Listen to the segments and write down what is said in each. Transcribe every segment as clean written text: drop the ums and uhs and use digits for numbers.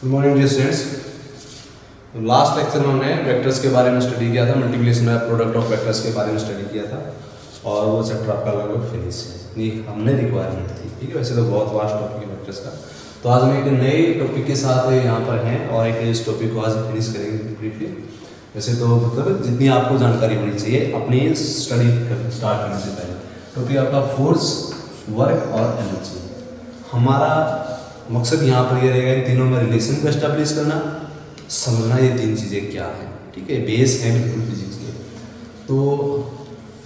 Good morning dear students. Last lecture में हमने vectors के बारे में स्टडी किया था, multiplication of product of vectors के बारे में स्टडी किया था और वो चैप्टर आपका लगभग फिनिश है। ये हमने रिक्वायरमेंट थी, ठीक है। वैसे तो बहुत वास्ट टॉपिक है वेक्टर्स का। तो आज हम एक नए टॉपिक के साथ यहाँ पर हैं और एक इस टॉपिक को आज फिनिश करेंगे ब्रीफली। वैसे तो मतलब जितनी आपको जानकारी होनी चाहिए अपनी स्टडी स्टार्ट करने से पहले। टॉपिक आपका फोर्स, वर्क और एनर्जी। हमारा मकसद यहाँ पर ये रहेगा इन तीनों में रिलेशन को एस्टेब्लिश करना, समझना ये तीन चीज़ें क्या है, ठीक है। बेस है बिल्कुल फिजिक्स के। तो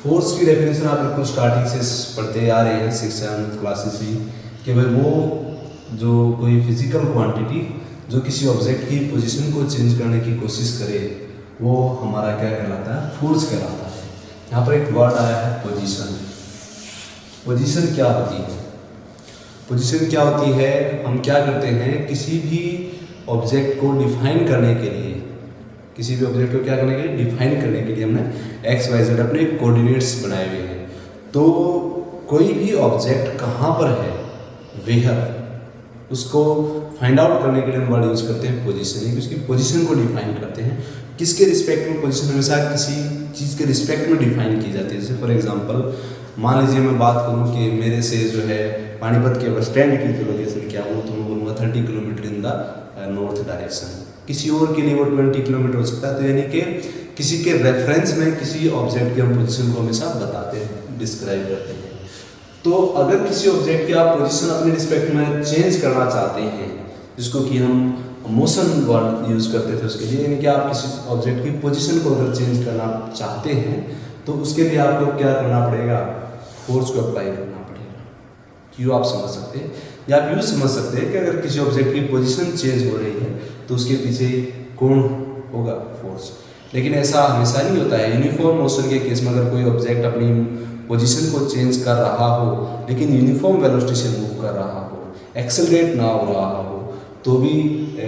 फोर्स की डेफिनेशन आप बिल्कुल स्टार्टिंग से पढ़ते आ रहे हैं 6-7 क्लासेस भी, कि भाई वो जो कोई फिजिकल क्वांटिटी जो किसी ऑब्जेक्ट की पोजीशन को चेंज करने की कोशिश करे वो हमारा क्या कहलाता है, फोर्स कहलाता है। यहाँ पर एक वर्ड आया है पोजीशन। पोजीशन क्या होती है? पोजीशन क्या होती है? हम क्या करते हैं, किसी भी ऑब्जेक्ट को डिफाइन करने के लिए, किसी भी ऑब्जेक्ट को क्या करने के लिए, डिफाइन करने के लिए हमने एक्स वाई जेड अपने कोऑर्डिनेट्स बनाए हुए हैं। तो कोई भी ऑब्जेक्ट कहाँ पर है, वेयर, उसको फाइंड आउट करने के लिए हम वर्ड यूज़ करते हैं पोजीशन। उसकी पोजीशन को डिफाइन करते हैं। किसके रिस्पेक्ट में? पोजीशन हमेशा किसी चीज़ के रिस्पेक्ट में डिफाइन की जाती है। जैसे फॉर एग्जांपल मान लीजिए मैं बात करूँ कि मेरे से जो है पानीपत के बस स्टैंड की जो लोकेशन क्या वो, तो मैं बोलूँगा 30 kilometre in the north direction. किसी और के लिए वो 20 किलोमीटर हो सकता है। तो यानी कि किसी के रेफरेंस में किसी ऑब्जेक्ट की हम पोजीशन को हमेशा बताते हैं, डिस्क्राइब करते हैं। तो अगर किसी ऑब्जेक्ट की आप पोजीशन अपने रिस्पेक्ट में चेंज करना चाहते हैं, जिसको कि हम मोशन वर्ड यूज़ करते थे उसके लिए, यानी कि आप किसी ऑब्जेक्ट की पोजीशन को अगर चेंज करना चाहते हैं तो उसके लिए आपको क्या करना पड़ेगा, फोर्स को अप्लाई करना पड़ेगा। क्यों आप समझ सकते हैं, या आप यूँ समझ सकते हैं कि अगर किसी ऑब्जेक्ट की पोजीशन चेंज हो रही है तो उसके पीछे कौन होगा, फोर्स। लेकिन ऐसा हमेशा नहीं होता है। यूनिफॉर्म मोशन के केस में अगर कोई ऑब्जेक्ट अपनी पोजीशन को चेंज कर रहा हो लेकिन यूनिफॉर्म वेलोसिटी से मूव कर रहा हो, एक्सेलरेट ना हो रहा हो, तो भी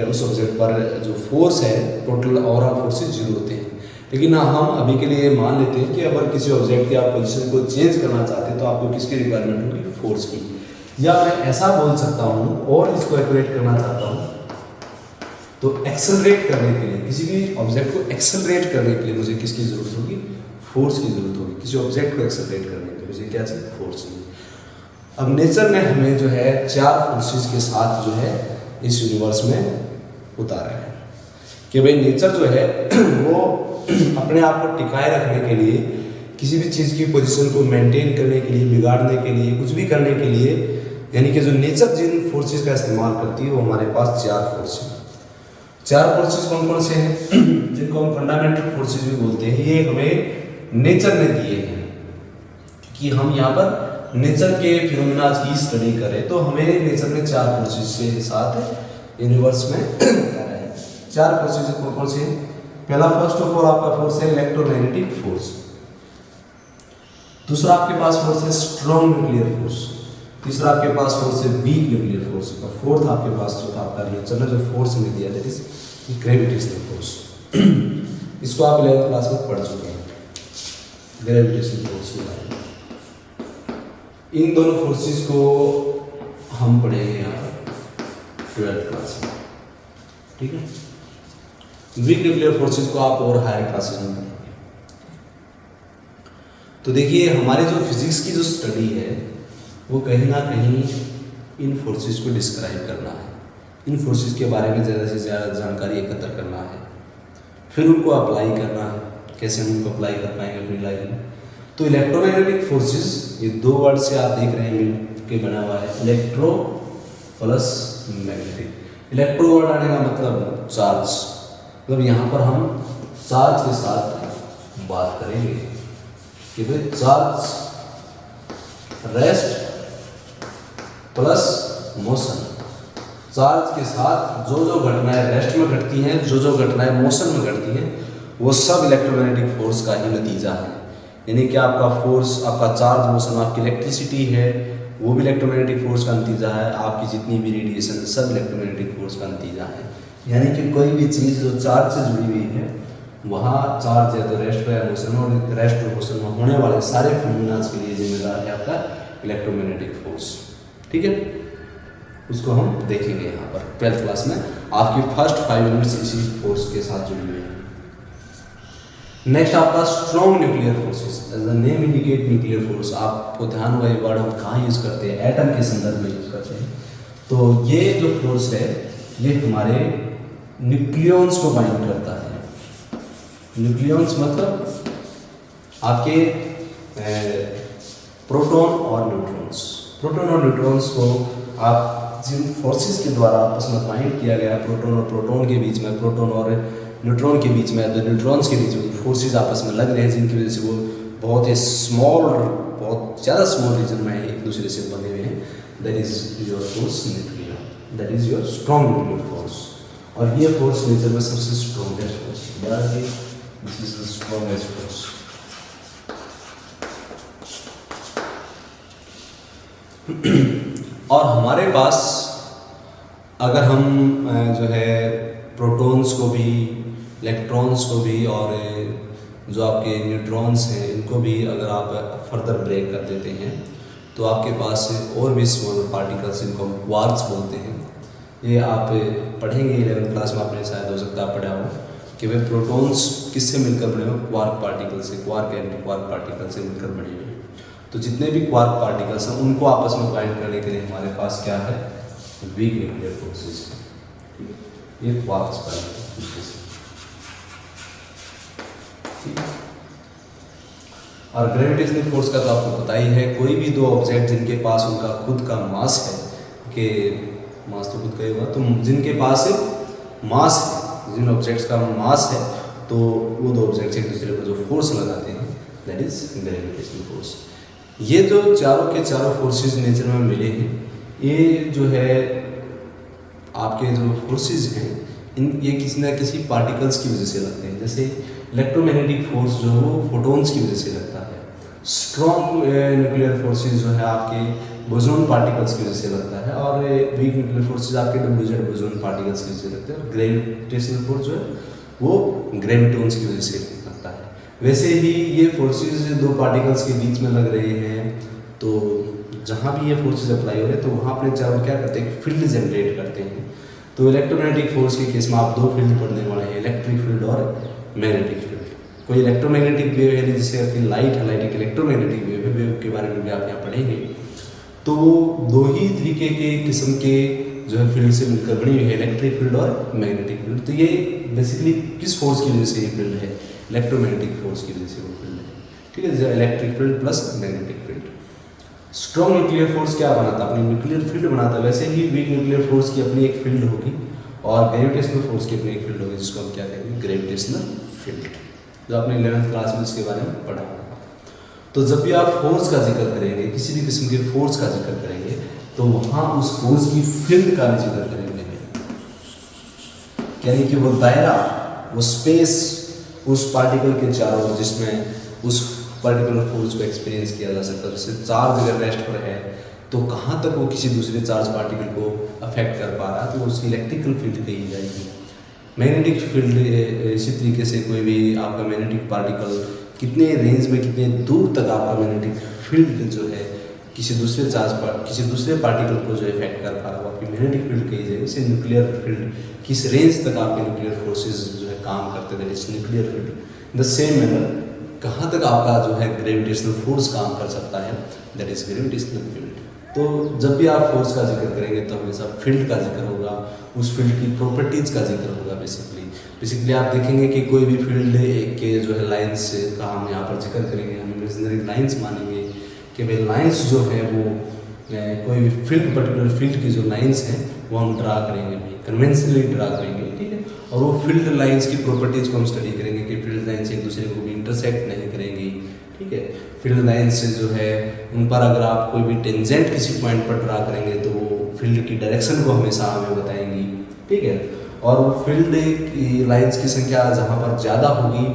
उस ऑब्जेक्ट पर जो फोर्स है, टोटल ओवरऑल फोर्सेस 0 होते हैं। लेकिन हम अभी के लिए मान लेते हैं कि अगर किसी ऑब्जेक्ट की आप पोजीशन को चेंज करना चाहते हैं तो आपको किसकी रिक्वायरमेंट होगी, फोर्स की। या मैं ऐसा बोल सकता हूँ और इसको एक्यूरेट करना चाहता हूँ तो एक्सेलरेट करने के लिए, किसी भी ऑब्जेक्ट को एक्सेलरेट करने के लिए मुझे किसकी जरूरत होगी, फोर्स की जरूरत होगी। किसी ऑब्जेक्ट को एक्सेलरेट करने के लिए मुझे क्या चाहिए, फोर्स चाहिए। अब नेचर ने हमें जो है 4 फोर्सेस के साथ जो है इस यूनिवर्स में उतारा है कि भाई नेचर जो है वो अपने आप को टिकाए रखने के लिए, किसी भी चीज़ की पोजीशन को मेंटेन करने के लिए, बिगाड़ने के लिए, कुछ भी करने के लिए, यानी कि जो नेचर जिन फोर्सेस का इस्तेमाल करती है वो हमारे पास 4 फोर्स हैं। 4 फोर्सेस कौन कौन से हैं, जिनको हम फंडामेंटल फोर्सेस भी बोलते हैं। ये हमें नेचर ने दिए हैं कि हम यहाँ पर नेचर के फिनोमेना की स्टडी करें, तो हमें नेचर ने 4 फोर्सेस के साथ यूनिवर्स में उतारा है। 4 फोर्सेस कौन कौन से हैं? पहला, फर्स्ट ऑफ ऑल आपका फोर्स है इलेक्ट्रोमैग्नेटिक फोर्स। दूसरा आपके पास फोर्स है स्ट्रॉन्ग न्यूक्लियर फोर्स। तीसरा आपके पास फोर्स है वीक न्यूक्लियर फोर्स। और फोर्थ आपके पास जो था आपका नेचर ने जो फोर्स में दिया, दैट इज ग्रेविटेशनल फोर्स। इसको आप 11th क्लास में पढ़ चुके हैं, ग्रेविटेशनल फोर्स के बारे में। इन दोनों फोर्सेस को हम पढ़ेंगे यहाँ 12th क्लास में, ठीक है। वीक न्यूक्लियर फोर्सेस को आप और हायर क्लासेस में पढ़ेंगे। तो देखिए हमारे जो फिजिक्स की जो स्टडी है वो कहीं ना कहीं इन फोर्सेस को डिस्क्राइब करना है, इन फोर्सेस के बारे में ज़्यादा से ज़्यादा जानकारी एकत्र करना है, फिर उनको अप्लाई करना है। कैसे हम उनको अप्लाई कर पाएंगे अपनी लाइफ में? तो इलेक्ट्रोमैग्नेटिक फोर्सेस, ये 2 वर्ड से आप देख रहे हैं कि बना हुआ है, electro plus magnetic. Electro word आने का मतलब चार्ज, मतलब यहाँ पर हम चार्ज के साथ बात करेंगे कि भाई charge, rest plus motion. Charge के साथ जो जो घटनाएं रेस्ट में घटती हैं, जो जो घटनाएं मोशन में घटती हैं, वो सब इलेक्ट्रोमैग्नेटिक फोर्स का ही नतीजा है। यानी कि आपका फोर्स, आपका चार्ज मोशन, आपकी इलेक्ट्रिसिटी है वो भी इलेक्ट्रोमैग्नेटिक फोर्स का नतीजा है। आपकी जितनी भी रेडिएशन सब इलेक्ट्रोमैग्नेटिक फोर्स का नतीजा है। यानी कि कोई भी चीज़ जो चार्ज से जुड़ी हुई है वहाँ चार्ज है तो रेस्ट या मोशन, और रेस्ट और मोशन में होने वाले सारे फिनोमेना के लिए जिम्मेदार है आपका इलेक्ट्रोमैग्नेटिक फोर्स, ठीक है। उसको हम देखेंगे यहाँ पर 12th क्लास में। आपकी फर्स्ट 5 यूनिट्स इसी फोर्स के साथ जुड़ी हुई है। नेक्स्ट आपका strong nuclear forces, as the name indicate nuclear force. आपको ध्यान होगा ये वर्ड हम कहाँ यूज़ करते हैं, एटम के संदर्भ में यूज़ करते हैं। तो ये जो फोर्स है ये हमारे न्यूक्लियॉन्स को बाइंड करता है। न्यूक्लियॉन्स मतलब आपके प्रोटॉन और न्यूट्रॉन्स। प्रोटॉन और न्यूट्रॉन्स को आप जिन फोर्सेस के द्वारा आपस में बाइंड किया गया, प्रोटॉन और प्रोटॉन के बीच में, प्रोटॉन और न्यूट्रॉन के बीच में, तो न्यूट्रॉन्स के बीच में फोर्सेस आपस में लग रहे हैं, जिनकी वजह से वो बहुत ही स्मॉल, बहुत ज़्यादा स्मॉल रीजन में एक दूसरे से बने हुए हैं। That is your force nuclear, that is your strong nuclear force. और ये फोर्स नेचर में सबसे स्ट्रॉन्गेस्ट फोर्स है। This is the strongest force. और हमारे पास अगर हम जो है प्रोटॉन्स को भी, इलेक्ट्रॉन्स को भी और जो आपके न्यूट्रॉन्स हैं इनको भी अगर आप फर्दर ब्रेक कर देते हैं तो आपके पास और भी स्मॉल पार्टिकल्स, इनको हम क्वार्क्स बोलते हैं। ये आप पढ़ेंगे 11th क्लास में, आपने शायद हो सकता है पढ़ा हो कि वे प्रोटॉन्स किससे मिलकर बने हो, क्वार्क पार्टिकल से, क्वार्क एंटी क्वार्क पार्टिकल से मिलकर बने हुए हैं। तो जितने भी क्वार्क पार्टिकल्स हैं उनको आपस में बाइंड करने के लिए हमारे पास क्या है, वीक न्यूक्लियर फोर्सेस। ये क्वार्क्स पार्टिकल्स। और ग्रेविटेशनल फोर्स का तो आपको पता ही है, कोई भी दो ऑब्जेक्ट जिनके पास उनका खुद का मास है, कि मास तो खुद का ही होगा, तो जिनके पास मास है, जिन ऑब्जेक्ट्स का मास है, तो वो दो ऑब्जेक्ट्स एक दूसरे पर जो फोर्स लगाते हैं दैट इज ग्रेविटेशनल फोर्स। ये जो चारों के चारों फोर्सेस नेचर में मिले हैं, ये जो है आपके जो फोर्सेस हैं ये किसी ना किसी पार्टिकल्स की वजह से लगते हैं। जैसे इलेक्ट्रोमैग्नेटिक फोर्स जो है वो फोटॉन्स की वजह से लगता है। स्ट्रॉन्ग न्यूक्लियर फोर्सेस जो है आपके बोसोन पार्टिकल्स की वजह से लगता है, और वीक न्यूक्लियर फोर्सेस आपके WZ बोसोन पार्टिकल्स की वजह से लगते हैं। और ग्रेविटेशनल फोर्स जो है वो ग्रेविटॉन्स की वजह से लगता है। वैसे ही ये फोर्सेस दो पार्टिकल्स के बीच में लग रहे हैं, तो जहाँ भी ये फोर्सेस अप्लाई हो रहे हैं तो वहाँ अपने चारों क्या करते हैं, फील्ड जनरेट करते हैं। तो इलेक्ट्रोमैग्नेटिक फोर्स के केस में आप दो फील्ड पढ़ने वाले हैं, इलेक्ट्रिक फील्ड और मैग्नेटिक फील्ड। कोई इलेक्ट्रोमैग्नेटिक वेव है, जैसे आपकी लाइट है, लाइट एक इलेक्ट्रोमैग्नेटिक वेव है, वेव के बारे में भी आप यहाँ पढ़ेंगे। तो वो दो ही तरीके के किस्म के जो है फील्ड से मिलकर बनी हुई है, इलेक्ट्रिक फील्ड और मैग्नेटिक फील्ड। तो ये बेसिकली किस फोर्स की वजह से ये फील्ड है, इलेक्ट्रोमैग्नेटिक फोर्स की वजह से वो फील्ड है। ठीक है, जैसे electric field plus magnetic field. Strong nuclear force क्या बनाता है, अपनी न्यूक्लियर फील्ड बनाता है। वैसे ही वीक न्यूक्लियर फोर्स की अपनी एक फील्ड होगी और ग्रेविटेशनल फोर्स की अपनी एक फील्ड होगी, जिसको हम क्या कहेंगे, ग्रेविटेशनल फील्ड, जो आपने 11th क्लास में इसके बारे में पढ़ा। तो जब भी आप फोर्स का जिक्र करेंगे, किसी भी किस्म के फोर्स का जिक्र करेंगे, तो वहाँ उस फोर्स की फील्ड का भी जिक्र करेंगे, यानी कि वो दायरा, वो स्पेस उस पार्टिकल के चारों जिसमें उस पर्टिकुलर फोर्स को एक्सपीरियंस किया जा सकता है। जैसे चार्ज अगर रेस्ट पर है तो कहाँ तक वो किसी दूसरे चार्ज पार्टिकल को अफेक्ट कर पा रहा है, तो उसकी इलेक्ट्रिकल फील्ड कही जाएगी। मैग्नेटिक फील्ड इसी तरीके से कोई भी आपका मैग्नेटिक पार्टिकल कितने रेंज में, कितने दूर तक आपका मैग्नेटिक फील्ड जो है किसी दूसरे पार्टिकल को जो इफेक्ट कर पा रहा है, वो आपकी मैग्नेटिक फील्ड कही जाएगी। इसे न्यूक्लियर फील्ड किस रेंज तक आपके न्यूक्लियर फोर्सेज जो है काम करते हैं, that is nuclear field. The same manner कहाँ तक आपका जो है ग्रेविटेशनल फोर्स काम कर सकता है, दैट इज ग्रेविटेशनल फील्ड। तो जब भी आप फोर्स का जिक्र करेंगे तो हमेशा फील्ड का जिक्र होगा, उस फील्ड की प्रॉपर्टीज़ का जिक्र होगा। बेसिकली आप देखेंगे कि कोई भी फील्ड के जो है लाइंस का हम यहाँ पर जिक्र करेंगे, हम इमेजिनरी लाइंस मानेंगे कि भाई लाइंस जो है वो कोई भी फील्ड, पर्टिकुलर फील्ड की जो लाइंस हैं वो हम ड्रा करेंगे, कन्वेंशनली ड्रा करेंगे, ठीक है। और वो फील्ड लाइंस की प्रॉपर्टीज़ को हम स्टडी करेंगे कि फील्ड लाइंस एक दूसरे को भी इंटरसेक्ट नहीं करेंगी, ठीक है। फील्ड लाइंस जो है उन पर अगर आप कोई भी टेंजेंट किसी पॉइंट पर ड्रा करेंगे तो वो फील्ड की डायरेक्शन को हमेशा हमें बताएंगी, ठीक है। और वो फील्ड की लाइंस की संख्या जहाँ पर ज़्यादा होगी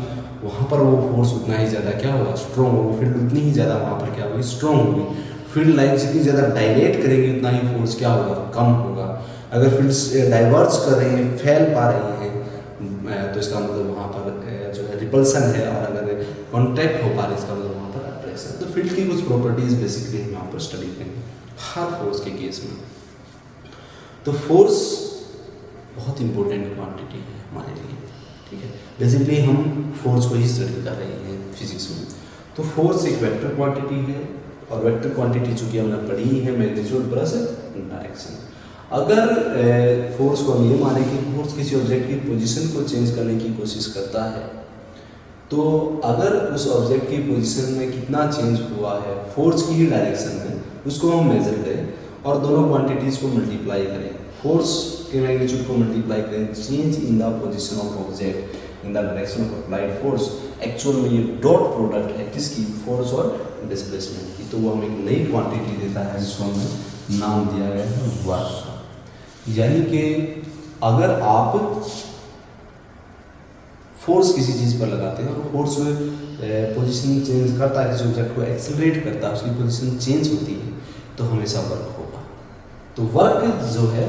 वहाँ पर वो फोर्स उतना ही ज़्यादा क्या होगा, स्ट्रॉन्ग होगा। फील्ड उतनी ही ज़्यादा वहाँ पर क्या होगी, स्ट्रॉन्ग होगी। फील्ड लाइंस जितनी ज़्यादा डायलेट करेंगे उतना ही फोर्स क्या होगा, कम होगा। अगर फील्ड्स डाइवर्स कर रही हैं, फैल पा रही हैं, तो इसका मतलब वहाँ पर जो है रिपल्सन है, और अगर कॉन्टैक्ट हो पा रही है इसका मतलब वहाँ पर अट्रैक्शन। तो फील्ड की कुछ प्रॉपर्टीज़ बेसिकली हम यहाँ पर स्टडी करेंगे हर फोर्स के केस में। तो फोर्स बहुत इंपॉर्टेंट क्वांटिटी है हमारे लिए, ठीक है। बेसिकली हम फोर्स को ही स्टडी कर रहे हैं फिजिक्स में। तो फोर्स एक वेक्टर क्वांटिटी है, और वेक्टर क्वांटिटी चूँकि हमने पढ़ी है मैग्नीट्यूड प्लस डायरेक्शन। अगर फोर्स को हम ये माने कि फोर्स किसी ऑब्जेक्ट की पोजीशन को चेंज करने की कोशिश करता है, तो अगर उस ऑब्जेक्ट की पोजीशन में कितना चेंज हुआ है फोर्स की ही डायरेक्शन में, उसको हम मेजर करें और दोनों क्वांटिटीज़ को मल्टीप्लाई करें, फोर्स के मैग्नीट्यूड को मल्टीप्लाई करें change in the position of object in the direction of applied force, actual में ये डॉट प्रोडक्ट है किसकी, फोर्स और डिस्प्लेसमेंट की। तो वो हमें एक नई क्वांटिटी देता है जिसको हमें नाम दिया गया है वर्क। यानी कि अगर आप फोर्स किसी चीज़ पर लगाते हैं और फोर्स पोजीशन चेंज करता है, किसी ऑब्जेक्ट को एक्सेलरेट करता है, उसकी पोजीशन चेंज होती है, तो हमेशा वर्क होगा। तो वर्क जो है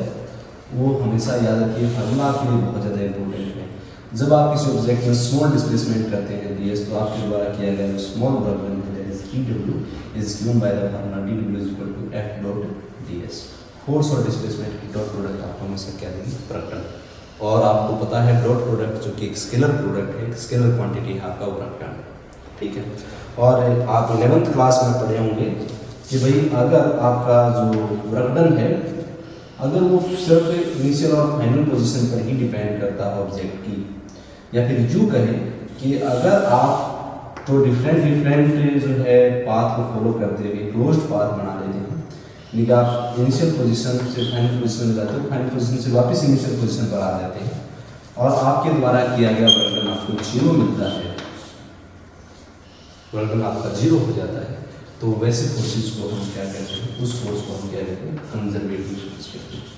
वो हमेशा याद रखिए फार्मूला के लिए बहुत ज़्यादा इंपॉर्टेंट है। जब आप किसी ऑब्जेक्ट में स्मॉल डिस्प्लेसमेंट करते हैं ds, तो आपके द्वारा किया गया जो small work that is dw is given by the formula dw is equal to f dot ds। Force और डिस्प्लेसमेंट की डॉट प्रोडक्ट आपको हमेशा क्या देंगे, वर्क डन। और आपको पता है डॉट प्रोडक्ट जो कि एक स्केलर प्रोडक्ट है, एक स्केलर क्वांटिटी है आपका वर्क डन, ठीक है। और आप 11th क्लास में पढ़े होंगे कि भाई अगर आपका जो वर्क डन है, अगर वो सिर्फ इनिशियल और फाइनल पोजीशन पर ही डिपेंड करता है ऑब्जेक्ट की, या फिर यूँ कहें कि अगर आप तो डिफरेंट जो है पाथ को फॉलो करते हुए क्लोज्ड पाथ बना लेते हैं, यानी कि आप इनिशियल पोजीशन से फाइनल पोजीशन में जाते हो, फाइनल पोजीशन से वापस इनिशियल पोजीशन पर आ जाते हैं, और आपके द्वारा किया गया वर्क डन आपको 0 मिलता है, वर्क डन आपका 0 हो जाता है। तो वैसे फोर्सेस को हम क्या कहते हैं, उस फोर्स को हम क्या कहते हैं, कंजर्वेटिव फोर्स कहते हैं।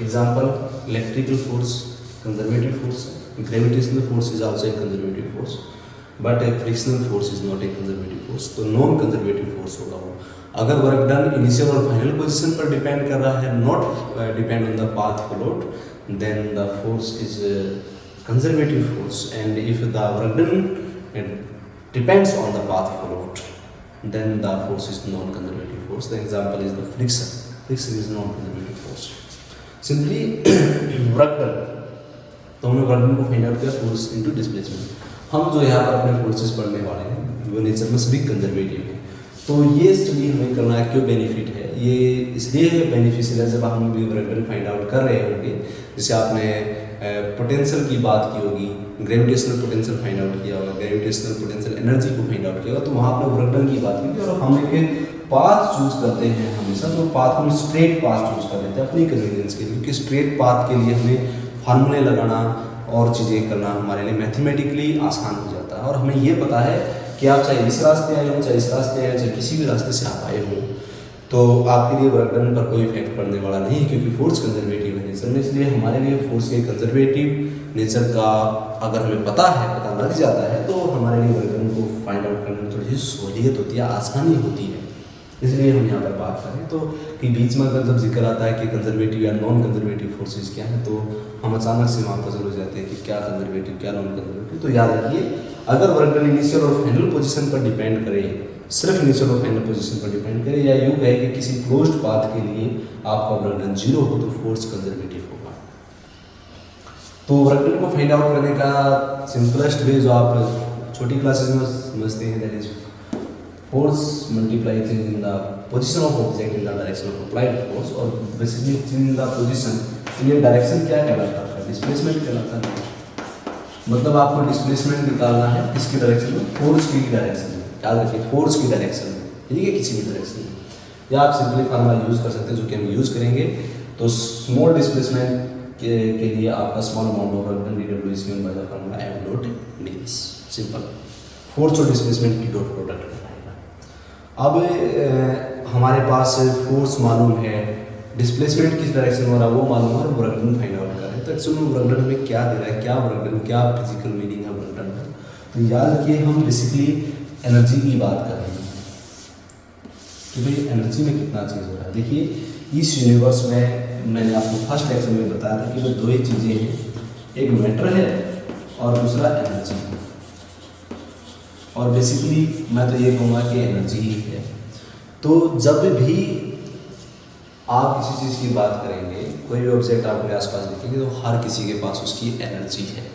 Example, electrical force conservative force, gravitational force is also a conservative force, but a frictional force is not a conservative force. तो नॉन कंजर्वेटिव फोर्स होगा वो। अगर वर्क डन इनिशियल और फाइनल पोजीशन पर depend कर रहा है, not depend on the path followed, then the force is conservative force, and if the work done depends on the path followed, then the force is non-conservative force. The example is the friction. Friction is non-conservative force. Simply work done, तो हमने work done को find out किया force into displacement. हम जो यहाँ पर अपने forces पढ़ने वाले हैं वो नेचर में सभी कंजर्वेटिव है। तो ये स्टडी हमें करना है, क्यों बेनिफिट है, ये इसलिए बेनिफिशियल है जब हम वर्क डन फाइंड आउट कर रहे होंगे। जैसे आपने पोटेंशियल की बात की होगी, ग्रेविटेशनल पोटेंशियल फाइंड आउट किया होगा, ग्रेविटेशनल पोटेंशियल एनर्जी को फाइंड आउट किया होगा, तो वहाँ आपने वर्क डन की बात की। और हम एक पाथ चूज करते हैं हमेशा, तो पाथ हम स्ट्रेट पाथ चूज कर लेते हैं अपनी कन्वीनियंस के लिए, क्योंकि स्ट्रेट पाथ के लिए हमें फार्मूले लगाना और चीज़ें करना हमारे लिए मैथमेटिकली आसान हो जाता है। और हमें ये पता है कि आप चाहे इस रास्ते आए हो, चाहे इस रास्ते आए हो, चाहे किसी भी रास्ते से आप आए हो, तो आपके लिए वर्क डन पर कोई इफेक्ट पड़ने वाला नहीं है, क्योंकि फोर्स कंजर्वेटिव है नेचर में। इसलिए हमारे लिए फोर्स के कंजर्वेटिव नेचर का अगर हमें पता लग जाता है, तो हमारे लिए वर्क डन को फाइंड आउट करने में थोड़ी सी सहूलियत होती है, आसानी होती है। इसलिए हम यहाँ पर बात करें तो कि बीच में अगर जब जिक्र आता है कि कंजर्वेटिव या नॉन कंजर्वेटिव फोर्सेज क्या हैं, तो हम अचानक से वहाँ पजल हो जाते हैं कि क्या कंजर्वेटिव क्या नॉन कंजर्वेटिव। तो याद रखिए, अगर वर्क डन इनिशियल और फाइनल पोजीशन पर डिपेंड करे, सिर्फ इनिशियल और फाइनल पोजीशन पर डिपेंड करे, या यूँ कहे कि किसी क्लोज्ड पाथ के लिए आपका वर्क डन 0 हो, तो फोर्स कंजर्वेटिव होगा। तो वर्क डन को फाइंड आउट करने का सिंपलेस्ट वे जो आप छोटी क्लासेस में समझते हैं, that is force multiply change in the position of object in the direction of applied force, और basically change in the position, ये डायरेक्शन क्या कहलाता है, डिस्प्लेसमेंट कहलाता है। मतलब आपको डिस्प्लेसमेंट निकालना है किसकी डायरेक्शन में, फोर्स की डायरेक्शन में। याद रखिए, फोर्स की डायरेक्शन में, ठीक है, किसी भी डायरेक्शन में। या आप सिंपली फार्मूला यूज़ कर सकते हैं, जो कि हम यूज़ करेंगे। तो स्मॉल डिस्प्लेसमेंट के लिए आपका small amount of work done dw is given by the formula f dot ds। Simple, force और डिस्प्लेसमेंट की डॉट प्रोडक्ट बनाएगा। अब हमारे पास फोर्स मालूम है, डिस्प्लेसमेंट किस डायरेक्शन में हो रहा है वो मालूम है, वर्क डन फाइंड आउट कर रहे हैं। तो एक्चुअली वर्क डन हमें क्या दे रहा है, क्या वर्क डन, क्या फिजिकल मीनिंग है वर्क डन का। तो याद रखिए, हम बेसिकली एनर्जी की बात कर रहे हैं कि भाई एनर्जी में कितना चीज़ हो रहा है। देखिए, इस यूनिवर्स में मैंने आपको फर्स्ट लेक्चर में बताया था कि वो दो ही चीज़ें हैं, एक मैटर है और दूसरा एनर्जी है। और बेसिकली मैं तो ये कहूँगा कि एनर्जी ही है। तो जब भी आप किसी चीज़ की बात करेंगे, कोई भी ऑब्जेक्ट आप अपने आसपास देखेंगे तो हर किसी के पास उसकी एनर्जी है।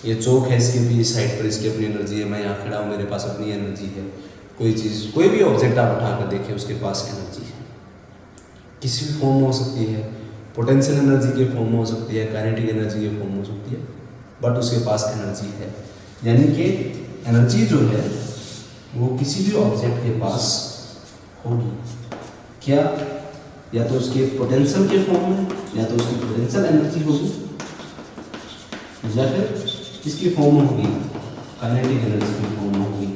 ये चौक है, इसके भी साइड पर इसकी अपनी एनर्जी है, मैं यहाँ खड़ा हूँ, मेरे पास अपनी एनर्जी है। कोई चीज़, कोई भी ऑब्जेक्ट आप उठा कर देखें, उसके पास एनर्जी है, किसी भी फॉर्म में हो सकती है, पोटेंशियल एनर्जी के फॉर्म में हो सकती है, काइनेटिक एनर्जी के फॉर्म में हो सकती है, बट उसके पास एनर्जी है। यानी कि एनर्जी जो है वो किसी भी ऑब्जेक्ट के पास होगी। क्या? या तो उसके पोटेंशियल के फॉर्म में, या तो उसकी पोटेंशियल एनर्जी होगी, या फिर इसकी फॉर्म में होगी, काइनेटिक एनर्जी की फॉर्म में होगी।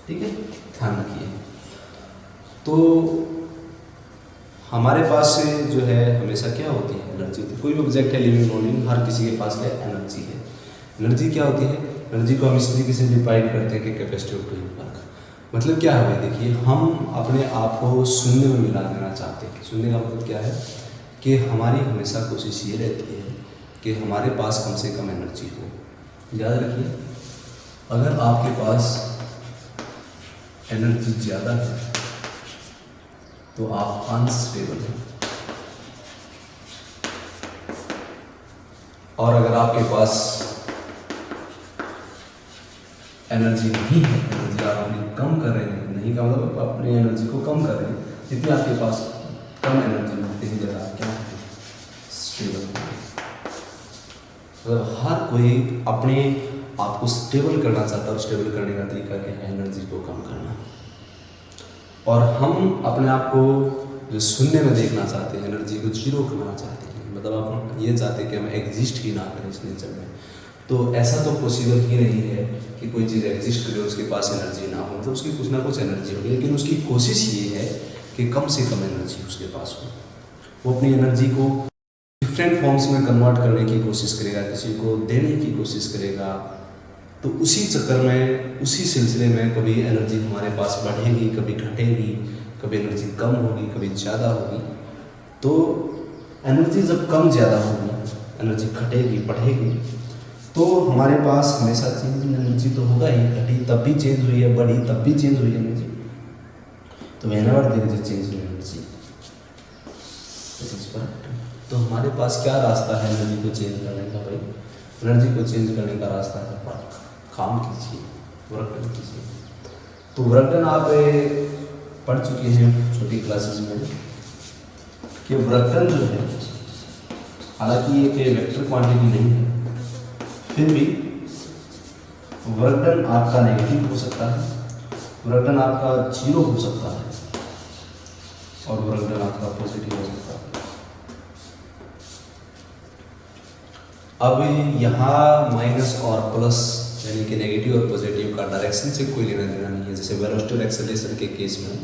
ठीक है, ध्यान रखिए। तो हमारे पास से जो है हमेशा क्या होती है? एनर्जी होती है। कोई भी ऑब्जेक्ट है, लिविंग नॉन लिविंग, हर किसी के पास क्या एनर्जी है। एनर्जी क्या होती है? एनर्जी को हम इस तरीके से डिफाइन करते हैं कि कैपेसिटी ऑफ डूइंग वर्क। मतलब क्या है भाई? देखिए, हम अपने आप को शून्य में मिला देना चाहते हैं। शून्य का मतलब क्या है? कि हमारी हमेशा कोशिश ये रहती है कि हमारे पास कम से कम एनर्जी हो। याद रखिए, अगर आपके पास एनर्जी ज़्यादा है तो आप अनस्टेबल हैं, और अगर आपके पास एनर्जी नहीं है, एनर्जी आप अपनी कम कर रहे हैं, नहीं का मतलब अपनी एनर्जी को कम कर रहे हैं, जितनी आपके पास कम एनर्जी होती है ज़्यादा क्या है? स्टेबल। मतलब हर कोई अपने आप को स्टेबल करना चाहता है, और स्टेबल करने का तरीका क्या है? एनर्जी को कम करना। और हम अपने आप को जो शून्य में देखना चाहते हैं, एनर्जी को जीरो करना चाहते हैं, मतलब आप ये चाहते हैं कि हम एग्जिस्ट ही ना करें इस नेचर में। तो ऐसा तो पॉसिबल ही नहीं है कि कोई चीज़ एग्जिस्ट करे उसके पास एनर्जी ना हो, मतलब उसकी कुछ ना कुछ एनर्जी होगी, लेकिन उसकी कोशिश ये है कि कम से कम एनर्जी उसके पास हो। वो अपनी एनर्जी को डिफरेंट फॉर्म्स में कन्वर्ट करने की कोशिश करेगा, किसी को देने की कोशिश करेगा। तो उसी चक्कर में, उसी सिलसिले में कभी एनर्जी हमारे पास बढ़ेगी, कभी घटेगी, कभी एनर्जी कम होगी, कभी ज़्यादा होगी। तो एनर्जी जब कम ज़्यादा होगी, एनर्जी घटेगी, बढ़ेगी, तो हमारे पास हमेशा चेंज इन एनर्जी तो होगा ही। घटी तब भी चेंज हुई है, बढ़ी तब भी चेंज हुई है एनर्जी। तो whenever there is a change in energy, तो हमारे पास क्या रास्ता है एनर्जी को चेंज करने का? भाई, एनर्जी को चेंज करने का रास्ता है वर्क। काम कीजिए, वर्क कीजिए। तो वर्क डन आप पढ़ चुके हैं छोटी क्लासेस में कि वर्क डन जो है, हालांकि ये एक वेक्टर क्वांटिटी नहीं है, फिर भी वर्क डन आपका नेगेटिव हो सकता है, वर्क डन आपका जीरो हो सकता है, और वर्क डन आपका पॉजिटिव हो सकता है। अब यहाँ माइनस और प्लस यानी कि नेगेटिव और पॉजिटिव का डायरेक्शन से कोई लेना देना नहीं है। जैसे वेलोसिटी और एक्सेलरेशन के केस में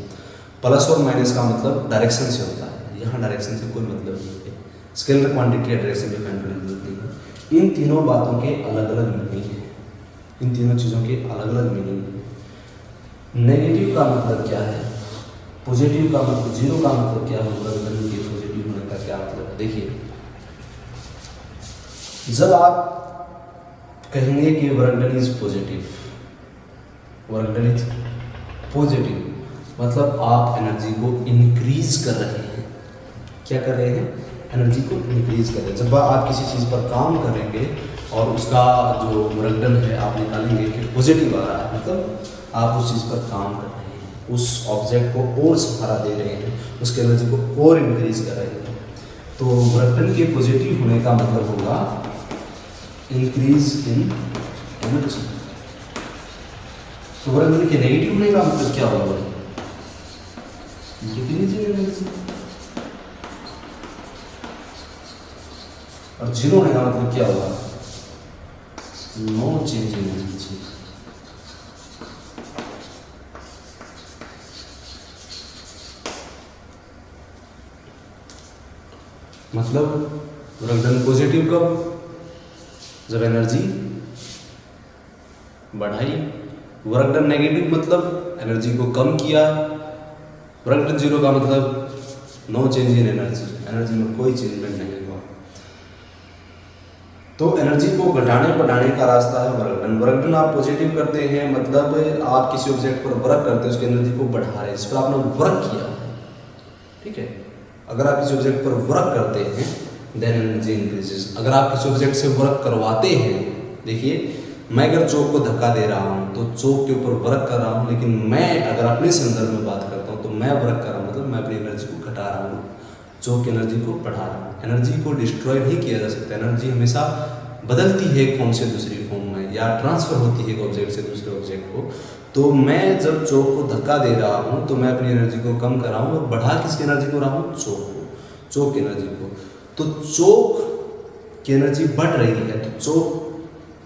प्लस और माइनस का मतलब डायरेक्शन से होता है, यहाँ डायरेक्शन से कोई मतलब नहीं है। स्केलर क्वांटिटी या डायरेक्शन डिफाइन करने की जरूरत नहीं है। इन तीनों बातों के अलग अलग मीनिंग है, इन तीनों चीज़ों के अलग अलग मीनिंग है। नेगेटिव का मतलब क्या है, पॉजिटिव का मतलब, जीरो का मतलब क्या है, पॉजिटिव होने का क्या मतलब है? देखिए, जब आप कहेंगे कि work done is positive, work done is positive, मतलब आप एनर्जी को इंक्रीज कर रहे हैं। क्या कर रहे हैं? एनर्जी को इंक्रीज कर रहे हैं। जब आप किसी चीज़ पर काम करेंगे और उसका जो वर्क डन है आप निकालेंगे कि पॉजिटिव आ रहा है, मतलब आप उस चीज़ पर काम कर रहे हैं, उस ऑब्जेक्ट को और सहारा दे रहे हैं, उसके एनर्जी को और इंक्रीज कर रहे हैं। तो वर्क डन के पॉजिटिव होने का मतलब होगा इंक्रीज इन एनर्जी। तो वर्क डन के नेगेटिव होने का मतलब क्या होगा? Decrease in energy. और जीरो होने का मतलब क्या होगा? No change in energy. मतलब वर्क डन पॉजिटिव कब? जब एनर्जी बढ़ाई। वर्क डन नेगेटिव मतलब एनर्जी को कम किया। वर्क डन जीरो का मतलब no change in energy, energy में कोई चेंजमेंट नहीं हुआ। तो एनर्जी को घटाने बढ़ाने का रास्ता है वर्क डन। वर्क डन आप पॉजिटिव करते हैं, मतलब आप किसी ऑब्जेक्ट पर वर्क करते हैं, उसकी एनर्जी को बढ़ा रहे हैं, जिस पर आपने वर्क किया है, ठीक है। अगर आप किसी ऑब्जेक्ट पर वर्क करते हैं देन एनर्जी इंक्रीजेस। अगर आप किसी ऑब्जेक्ट से वर्क करवाते हैं, देखिए मैं अगर चौक को धक्का दे रहा हूँ तो चौक के ऊपर वर्क कर रहा हूँ, लेकिन मैं अगर अपने संदर्भ में बात करता हूँ तो मैं वर्क कर रहा हूँ, मतलब मैं अपनी एनर्जी को घटा रहा हूँ, चौक की एनर्जी को बढ़ा रहा हूँ। एनर्जी को डिस्ट्रॉय नहीं किया जा सकता, एनर्जी हमेशा बदलती है एक फॉर्म से दूसरी फॉर्म में, या ट्रांसफर होती है एक ऑब्जेक्ट से दूसरे ऑब्जेक्ट को। तो मैं जब चौक को धक्का दे रहा हूँ तो मैं अपनी एनर्जी को कम कर रहा हूँ, और बढ़ा किसकी एनर्जी को रहा हूँ? चौक को, चौक की एनर्जी को। तो चौक की एनर्जी बढ़ रही है तो चौक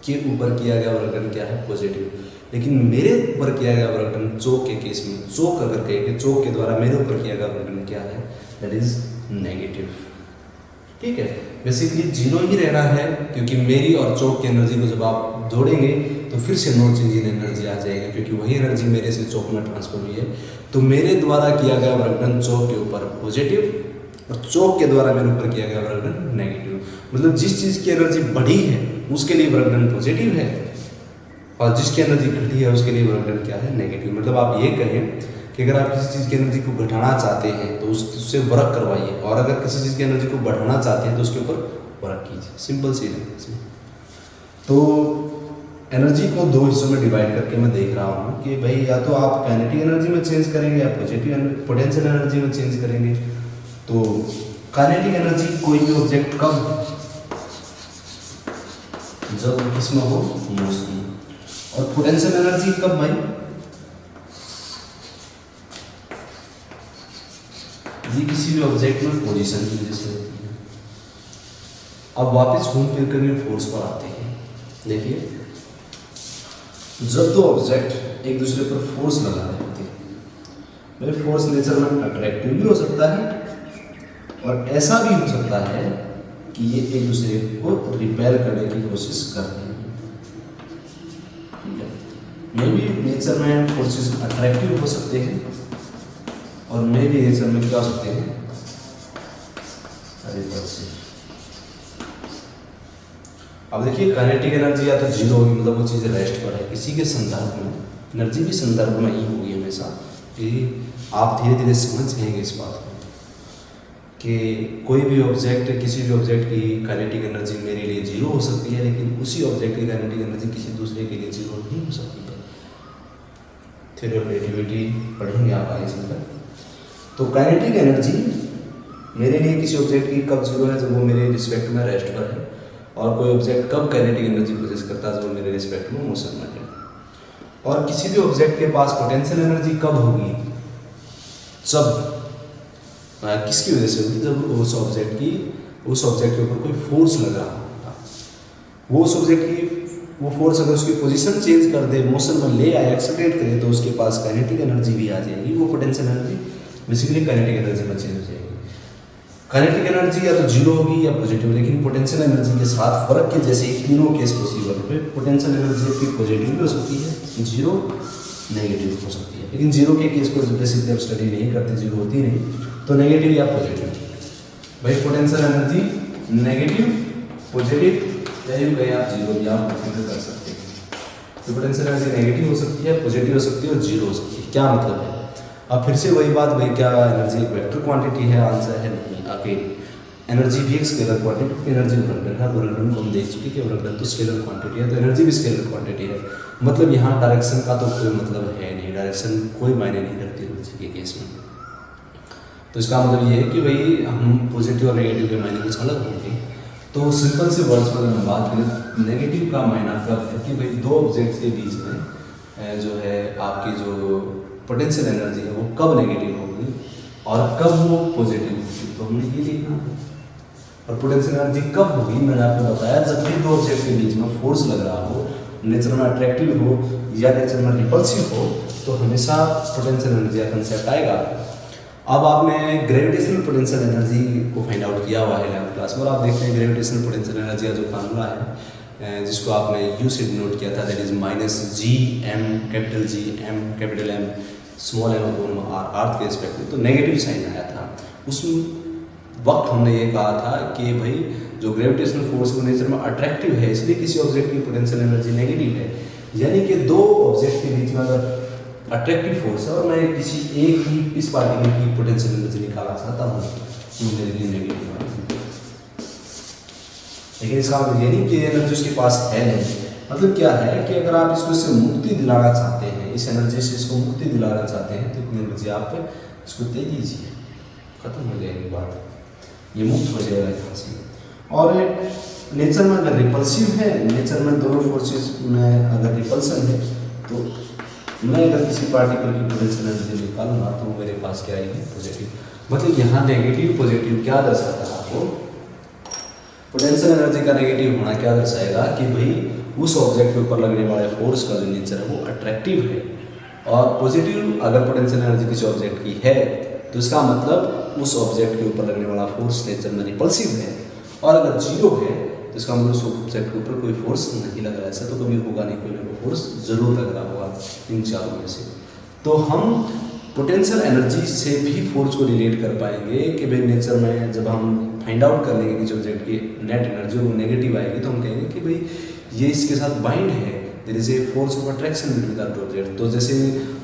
के ऊपर किया गया वर्क डन क्या है? पॉजिटिव। लेकिन मेरे ऊपर किया गया वर्क डन चौक के केस में, चौक अगर कहेंगे चौक के द्वारा मेरे ऊपर किया गया वर्क डन क्या है? दैट इज नेगेटिव, ठीक है। बेसिकली जीरो ही रहना है, क्योंकि मेरी और चौक की एनर्जी को जब आप जोड़ेंगे तो फिर से नो चेंज इन एनर्जी आ जाएगा, क्योंकि वही एनर्जी मेरे से चौक में ट्रांसफर हुई है। तो मेरे द्वारा किया गया वर्क डन चौक के ऊपर पॉजिटिव, और चौक के द्वारा मेरे ऊपर किया गया वर्क डन नेगेटिव। मतलब जिस चीज़ की एनर्जी बढ़ी है उसके लिए वर्क डन पॉजिटिव है, और जिसकी एनर्जी घटी है उसके लिए वर्क डन क्या है? नेगेटिव। मतलब आप ये कहें कि अगर आप किसी चीज़ की एनर्जी को घटाना चाहते हैं तो उससे वर्क करवाइए, और अगर किसी चीज़ की एनर्जी को बढ़ाना चाहते हैं तो उसके ऊपर वर्क कीजिए। सिंपल सी है। तो एनर्जी को दो हिस्सों में डिवाइड करके मैं देख रहा हूँ कि भाई या तो आप काइनेटिक एनर्जी में चेंज करेंगे या पॉजिटिव पोटेंशियल एनर्जी में चेंज करेंगे। तो काइनेटिक एनर्जी कोई भी ऑब्जेक्ट कब, जब किसमें हो? मोशन। और पोटेंशियल एनर्जी कब भाई? ये किसी भी ऑब्जेक्ट में पोजीशन की वजह से होती है। अब वापस घूम फिर कर फोर्स पर आते हैं। देखिए जब दो ऑब्जेक्ट एक दूसरे पर फोर्स लगा रहे होते हैं, भाई फोर्स नेचर में अट्रैक्टिव भी हो सकता है और ऐसा भी हो सकता है कि ये एक दूसरे को रिपेयर करने की कोशिश करते हैं, ठीक है। मे भी नेचर में फोर्सेस अट्रैक्टिव हो सकते हैं और मे भी नेचर में क्या हो सकते हैं? रिपल्सिव। अब देखिए काइनेटिक एनर्जी या तो जीरो होगी, मतलब वो चीज़ रेस्ट पर है। किसी के संदर्भ में एनर्जी भी संदर्भ में ही होगी हमेशा, कि आप धीरे धीरे समझ जाएंगे इस बात को कि कोई भी ऑब्जेक्ट, किसी भी ऑब्जेक्ट की काइनेटिक एनर्जी मेरे लिए जीरो हो सकती है, लेकिन उसी ऑब्जेक्ट की काइनेटिक एनर्जी किसी दूसरे के लिए जीरो नहीं हो सकती है। थ्योरी ऑफ रिलेटिविटी पढ़ेंगे आप आगे चलकर। तो काइनेटिक एनर्जी मेरे लिए किसी ऑब्जेक्ट की कब जीरो है? जब वो मेरे रिस्पेक्ट में रेस्ट पर है। और कोई ऑब्जेक्ट कब काइनेटिक एनर्जी प्रोसेस करता है? जब वो मेरे रिस्पेक्ट में मोशन में है। और किसी भी ऑब्जेक्ट के पास पोटेंशियल एनर्जी कब होगी? जब किसकी वजह से होगी? जब उस ऑब्जेक्ट के ऊपर कोई फोर्स लग रहा होगा। वो उस ऑब्जेक्ट की वो फोर्स अगर उसकी पोजीशन चेंज कर दे, मोशन में ले आए, एक्सेलरेट करे, तो उसके पास काइनेटिक एनर्जी भी आ जाएगी। वो potential energy basically kinetic energy में चेंज हो जाएगी। काइनेटिक एनर्जी या तो जीरो होगी या पॉजिटिव, लेकिन पोटेंशियल एनर्जी के साथ फर्क के जैसे तीनों केस पॉसिबल है। पोटेंशियल एनर्जी की पॉजिटिव भी हो सकती है, जीरो नेगेटिव हो सकती है। लेकिन जीरो के केस को बेसिकली आप स्टडी नहीं करते, जीरो होती नहीं, तो नेगेटिव या पॉजिटिव। भाई पोटेंशियल एनर्जी नेगेटिव, पॉजिटिव, गए आप जीरो भी आप कंसिडर कर सकते हैं। तो पोटेंशियल एनर्जी नेगेटिव हो सकती है, पॉजिटिव हो सकती है और जीरो हो सकती है। क्या मतलब है? अब फिर से वही बात, भाई क्या एनर्जी एक वेक्टर क्वांटिटी है? आंसर है नहीं। आगे एनर्जी भी एक scalar quantity, energy work done है। वर्क डन को हम देख चुके कि वर्क डन तो स्केलर क्वांटिटी है, तो एनर्जी भी स्केलर क्वांटिटी है। मतलब यहाँ डायरेक्शन का तो कोई मतलब है नहीं, डायरेक्शन कोई मायने नहीं रखती एनर्जी के केस में। तो इसका मतलब ये है कि भाई हम पॉजिटिव और नेगेटिव के मायने कुछ अलग होंगे। तो सिंपल से वर्ड्स में अगर बात करें, नेगेटिव का मायना कब है कि भाई दो ऑब्जेक्ट्स के बीच में जो है आपकी जो पोटेंशियल एनर्जी है वो कब नेगेटिव होगी और कब वो पॉजिटिव होगी, तो हमने ये देखना है। और पोटेंशियल एनर्जी कब होगी? मैंने आपको बताया जब भी दो ऑब्जेक्ट के बीच में फोर्स लग रहा हो, नेचर में अट्रैक्टिव हो या नेचर में रिपल्सिव हो, तो हमेशा पोटेंशियल एनर्जी का कंसेप्ट आएगा। अब आपने ग्रेविटेशनल पोटेंशियल एनर्जी को फाइंड आउट किया हुआ है 11th क्लास में, और आप देखते हैं ग्रेविटेशनल पोटेंशियल एनर्जी का जो फार्मूला है जिसको आपने यू से डिनोट किया था, that is minus G M capital G M capital M small M upon R, earth के रिस्पेक्ट में। तो नेगेटिव साइन आया था उस वक्त। हमने ये कहा था कि भाई जो ग्रेविटेशनल फोर्स वो नेचर में अट्रैक्टिव है, इसलिए किसी ऑब्जेक्ट की पोटेंशियल एनर्जी नेगेटिव है। यानी कि दो ऑब्जेक्ट के बीच में अगर अट्रैक्टिव फोर्स है और मैं किसी एक ही इस पार्टिकल की पोटेंशियल एनर्जी निकालना चाहता हूँ तो मेरे लिए नेगेटिव है। लेकिन इसका मतलब ये नहीं कि एनर्जी उसके पास है नहीं। मतलब क्या है कि अगर आप इसको इससे मुक्ति दिलाना चाहते हैं, इस एनर्जी से इसको मुक्ति दिलाना चाहते हैं, तो इतनी एनर्जी आप इसको दे दीजिए, खत्म हो जाएगी बात, ये मुक्त हो जाएगा यहाँ से। और नेचर में अगर रिपल्सिव है, नेचर में दोनों फोर्सेस में अगर रिपल्सन है, तो मैं अगर किसी पार्टिकल की पोटेंशियल एनर्जी निकालूंगा तो मेरे पास क्या आएगी? पॉजिटिव। मतलब यहाँ नेगेटिव पॉजिटिव क्या दर्शाता है आपको? पोटेंशियल एनर्जी का नेगेटिव होना क्या दर्शाएगा कि भाई उस ऑब्जेक्ट के ऊपर लगने वाले फोर्स का जो नेचर है वो अट्रैक्टिव है। और पॉजिटिव अगर पोटेंशियल एनर्जी किसी ऑब्जेक्ट की है तो इसका मतलब उस ऑब्जेक्ट के ऊपर लगने वाला फोर्स नेचर में रिपल्सिव है। और अगर जीरो है तो इसका मतलब उस ऑब्जेक्ट के ऊपर कोई फोर्स नहीं लग रहा है। ऐसा तो कभी होगा नहीं, कोई ना कोई फोर्स जरूर लग रहा होगा इन चारों में से। तो हम पोटेंशियल एनर्जी से भी फोर्स को रिलेट कर पाएंगे कि भाई नेचर में जब हम फाइंड आउट कर लेंगे कि जो ऑब्जेक्ट की नेट एनर्जी वो नेगेटिव आएगी तो हम कहेंगे कि भाई ये इसके साथ बाइंड है, there is a force of attraction between that object. तो जैसे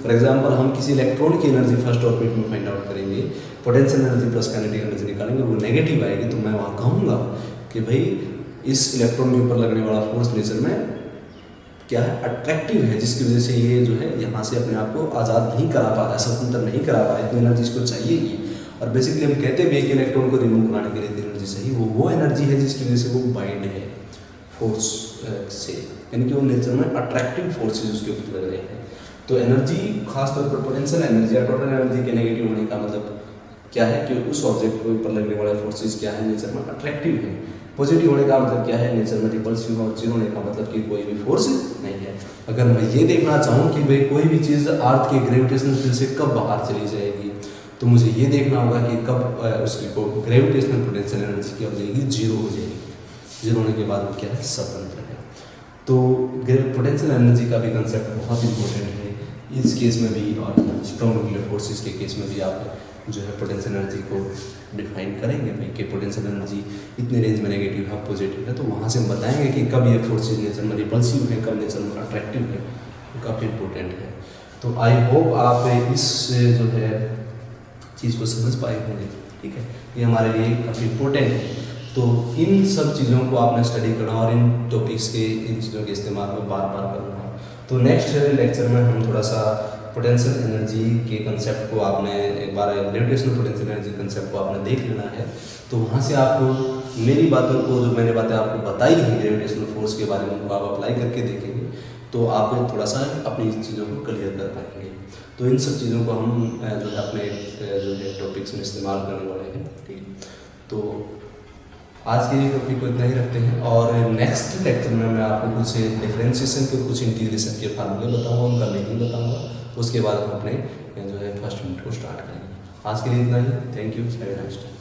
फॉर एग्जांपल हम किसी इलेक्ट्रॉन की एनर्जी फर्स्ट ऑर्बिट में फाइंड आउट करेंगे, potential energy plus kinetic energy निकालेंगे, वो नेगेटिव आएगी तो मैं वहाँ कहूँगा कि भाई इस इलेक्ट्रॉन के ऊपर लगने वाला फोर्स नेचर में क्या है? अट्रैक्टिव है, जिसकी वजह से ये जो है यहाँ से अपने आप को आज़ाद नहीं करा पा रहा है, स्वतंत्र नहीं करा पा रहा है, इतनी एनर्जी इसको चाहिए ही। और बेसिकली हम कहते भी हैं कि इलेक्ट्रॉन को रिमूव कराने के लिए इतनी एनर्जी चाहिए, वो एनर्जी है जिसकी वजह से वो बाइंड है फोर्स से, यानी कि वो नेचर में अट्रैक्टिव फोर्सेज उसके ऊपर लग रहे हैं। तो एनर्जी खासतौर पर पोटेंशियल एनर्जी या टोटल एनर्जी के नेगेटिव होने का मतलब क्या है कि उस ऑब्जेक्ट के ऊपर लगने वाले फोर्सेज क्या है? नेचर में अट्रैक्टिव है। पॉजिटिव होने का मतलब क्या है? नेचर में रिपल्सिव। और जीरो होने का मतलब कि कोई भी फोर्स नहीं है। अगर मैं ये देखना चाहूँ कि भाई कोई भी चीज़ अर्थ के ग्रेविटेशनल फील्ड से कब बाहर चली जाएगी, तो मुझे ये देखना होगा कि कब उसकी को ग्रेविटेशनल पोटेंशियल एनर्जी क्या हो जाएगी? जीरो हो जाएगी। जीरो होने के बाद वो क्या है? स्वतंत्र है। तो पोटेंशियल एनर्जी का भी कंसेप्ट बहुत इंपॉर्टेंट है इस केस में भी, और स्ट्रॉन्ग न्यूक्लियर फोर्सेस के केस में भी आप जो है पोटेंशियल एनर्जी को डिफाइन करेंगे भाई कि पोटेंशियल एनर्जी इतने रेंज में नेगेटिव है, पॉजिटिव है, तो वहाँ से हम बताएंगे कि कब ये फोर्सेज नेचर में रिपल्सिव है, कब नेचर में अट्रैक्टिव है, काफ़ी इंपॉर्टेंट है। तो आई होप आप इस जो है चीज़ को समझ पाए होंगे, ठीक है? ये हमारे लिए काफ़ी इंपॉर्टेंट है। तो इन सब चीज़ों को आपने स्टडी करना और इन टॉपिक्स के इन चीज़ों के इस्तेमाल में बार बार करना। तो नेक्स्ट लेक्चर में हम थोड़ा सा पोटेंशियल एनर्जी के कंसेप्ट को आपने एक बार ग्रेविटेशनल पोटेंशियल एनर्जी कंसेप्ट को आपने देख लेना है। तो वहाँ से आपको मेरी बातों को, जो मैंने बातें आपको बताई हैं ग्रेविटेशनल फोर्स के बारे में, उनको आप अप्लाई करके देखेंगे तो आप थोड़ा सा अपनी चीज़ों को क्लियर कर पाएंगे। तो इन सब चीज़ों को हम जो है अपने जो है टॉपिक्स में इस्तेमाल करने वाले हैं, ठीक। तो आज के लिए टॉपिक को इतना ही रखते हैं और नेक्स्ट लेक्चर में मैं आपको कुछ डिफरेंशिएशन के, कुछ इंटीग्रेशन के फार्मूले बताऊंगा, उनका मीनिंग बताऊंगा। उसके बाद हम अपने जो है फर्स्ट यूनिट को स्टार्ट करेंगे। आज के लिए इतना ही। Thank you, have a nice day.